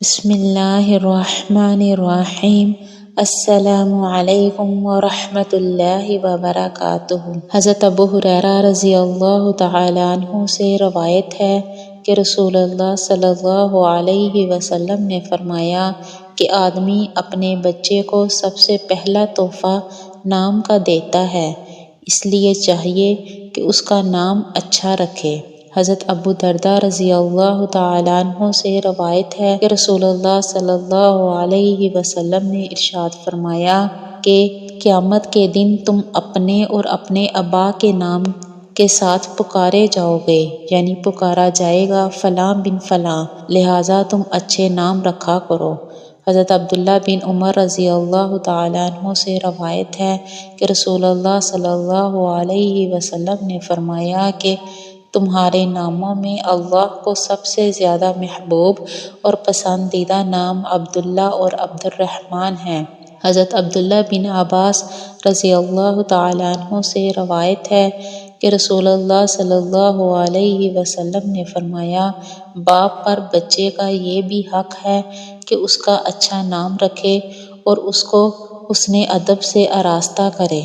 بسم اللہ الرحمن الرحیم۔ السلام علیکم ورحمۃ اللہ وبرکاتہ۔ حضرت ابو ہریرہ رضی اللہ تعالیٰ عنہ سے روایت ہے کہ رسول اللہ صلی اللہ علیہ وسلم نے فرمایا کہ آدمی اپنے بچے کو سب سے پہلا تحفہ نام کا دیتا ہے، اس لیے چاہیے کہ اس کا نام اچھا رکھے۔ حضرت ابو درداء رضی اللہ تعالیٰ عنہ سے روایت ہے کہ رسول اللہ صلی اللہ علیہ وسلم نے ارشاد فرمایا کہ قیامت کے دن تم اپنے اور اپنے آبا کے نام کے ساتھ پکارے جاؤ گے، یعنی پکارا جائے گا فلاں بن فلاں، لہٰذا تم اچھے نام رکھا کرو۔ حضرت عبداللہ بن عمر رضی اللہ تعالیٰ عنہ سے روایت ہے کہ رسول اللہ صلی اللہ علیہ وسلم نے فرمایا کہ تمہارے ناموں میں اللہ کو سب سے زیادہ محبوب اور پسندیدہ نام عبداللہ اور عبد الرحمن ہیں۔ حضرت عبداللہ بن عباس رضی اللہ تعالیٰ عنہ سے روایت ہے کہ رسول اللہ صلی اللہ علیہ وسلم نے فرمایا، باپ پر بچے کا یہ بھی حق ہے کہ اس کا اچھا نام رکھے اور اس کو حسن ادب سے آراستہ کرے۔